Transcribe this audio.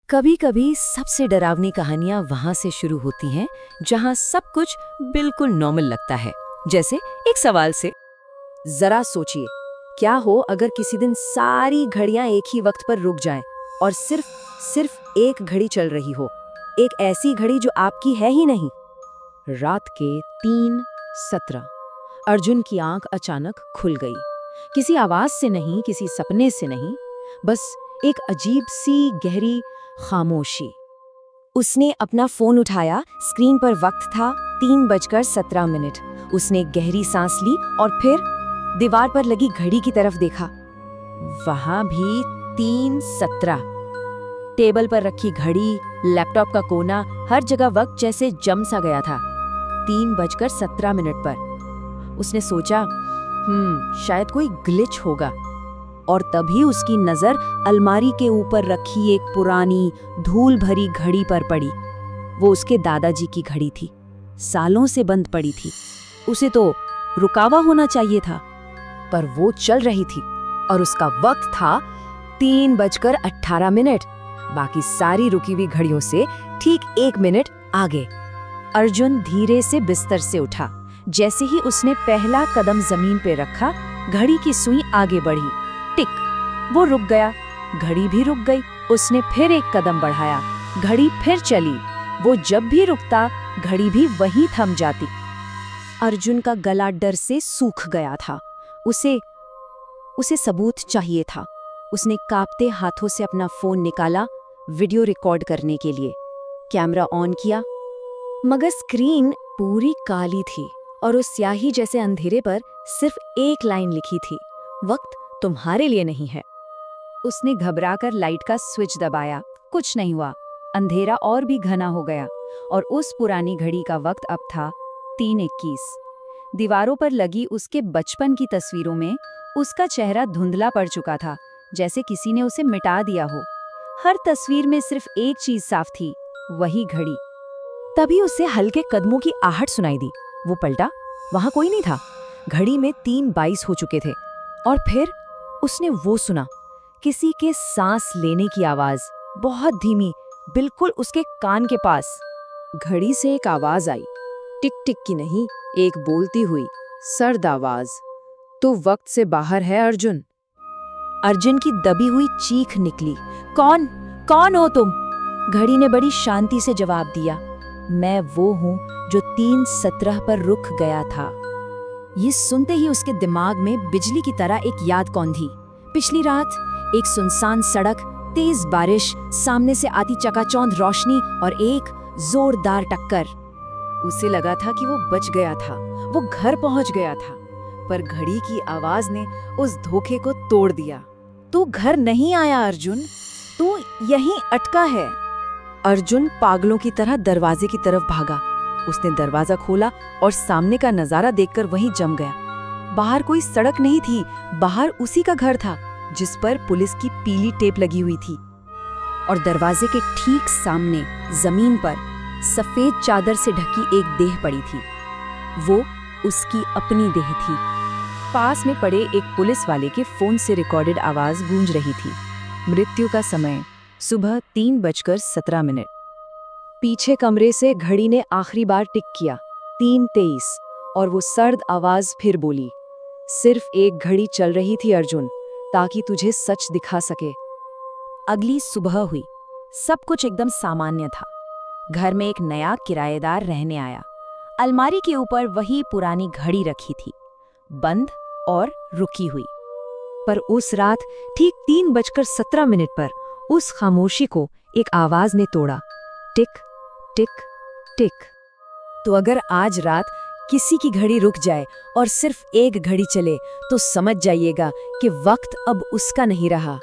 कभी कभी सबसे डरावनी कहानियां वहां से शुरू होती हैं जहां सब कुछ बिल्कुल नॉर्मल लगता है, जैसे एक सवाल से। जरा सोचिए, क्या हो अगर किसी दिन सारी घड़ियां एक ही वक्त पर रुक जाएं और सिर्फ सिर्फ एक घड़ी चल रही हो, एक ऐसी घड़ी जो आपकी है ही नहीं। रात के 3:17 अर्जुन की आंख अचानक खुल गई। किसी आवाज से नहीं, किसी सपने से नहीं, बस एक अजीब सी गहरी खामोशी। उसने अपना फोन उठाया। स्क्रीन पर वक्त था 3:17। उसने एक गहरी सांस ली और फिर दीवार पर लगी घड़ी की तरफ देखा। वहां भी 3:17। टेबल पर रखी घड़ी, लैपटॉप का कोना, हर जगह वक्त जैसे जम सा गया था। 3:17 पर उसने सोचा, शायद कोई ग्लिच होगा। और तभी उसकी नजर अलमारी के ऊपर रखी एक पुरानी धूल भरी घड़ी पर पड़ी। वो उसके दादाजी की घड़ी थी, सालों से बंद पड़ी थी। उसे तो रुकावा होना चाहिए था, पर वो चल रही थी और उसका वक्त था 3:18। बाकी सारी रुकी हुई घड़ियों से ठीक 1 मिनट आगे। अर्जुन धीरे से बिस्तर से उठा। जैसे ही उसने पहला कदम जमीन पे रखा, घड़ी की सुई आगे बढ़ी। टिक, वो रुक गया। घड़ी भी रुक गई। उसने फिर एक कदम बढ़ाया, घड़ी फिर चली। वो जब भी रुकता, घड़ी भी वहीं थम जाती। अर्जुन का गला डर से सूख गया था। उसे सबूत चाहिए था। उसने कांपते हाथों से अपना फोन निकाला, वीडियो रिकॉर्ड करने के लिए। कैमरा ऑन किया, मगर स्क्रीन पूरी काली थी और उस स्याही जैसे अंधेरे पर सिर्फ एक लाइन लिखी थी, वक्त तुम्हारे लिए नहीं है। उसने घबराकर लाइट का स्विच दबाया। कुछ नहीं हुआ। अंधेरा और भी घना हो गया और उस पुरानी घड़ी का वक्त अब था 3:21। दीवारों पर लगी उसके बचपन की तस्वीरों में उसका चेहरा धुंधला पड़ चुका था, जैसे किसी ने उसे मिटा दिया हो। हर तस्वीर में सिर्फ एक चीज साफ थी, वही घड़ी। तभी उसे हल्के कदमों की आहट सुनाई दी। वो पलटा, वहां कोई नहीं था। घड़ी में 3:22 हो चुके थे। और फिर उसने वो सुना, किसी के सांस लेने की आवाज, बहुत धीमी, बिल्कुल उसके कान के पास। घड़ी से एक आवाज आई, टिक टिक की नहीं, एक बोलती हुई सर्द आवाज, तू वक्त से बाहर है अर्जुन। अर्जुन की दबी हुई चीख निकली, कौन हो तुम? घड़ी ने बड़ी शांति से जवाब दिया, मैं वो हूं जो 3:17 पर रुक गया था। ये सुनते ही उसके दिमाग में बिजली की तरह एक याद कौंधी। पिछली रात एक सुनसान सड़क, तेज बारिश, सामने से आती चकाचौंध रोशनी और एक जोरदार टक्कर। उसे लगा था कि वो बच गया था, वो घर पहुंच गया था, पर घड़ी की आवाज ने उस धोखे को तोड़ दिया। तू घर नहीं आया अर्जुन, तू यहीं अटका है। अर्जुन पागलों की तरह दरवाजे की तरफ भागा। उसने दरवाजा खोला और सामने का नजारा देखकर वहीं जम गया। बाहर कोई सड़क नहीं थी, बाहर उसी का घर था जिस पर पुलिस की पीली टेप लगी हुई थी। और दरवाजे के ठीक सामने जमीन पर सफेद चादर से ढकी एक देह पड़ी थी। वो उसकी अपनी देह थी। पास में पड़े एक पुलिस वाले के फोन से रिकॉर्डेड आवाज गूंज रही थी। मृत्यु का समय सुबह 3:17। पीछे कमरे से घड़ी ने आखिरी बार टिक किया, 3:23, और वो सर्द आवाज फिर बोली, सिर्फ एक घड़ी चल रही थी अर्जुन, ताकि तुझे सच दिखा सके। अगली सुबह हुई। सब कुछ एकदम सामान्य था। घर में एक नया किराएदार रहने आया। अलमारी के ऊपर वही पुरानी घड़ी रखी थी, बंद और रुकी हुई। पर उस रात ठीक 3:17 पर उस खामोशी को एक आवाज ने तोड़ा, टिक टिक टिक। तो अगर आज रात किसी की घड़ी रुक जाए और सिर्फ एक घड़ी चले, तो समझ जाइएगा कि वक्त अब उसका नहीं रहा।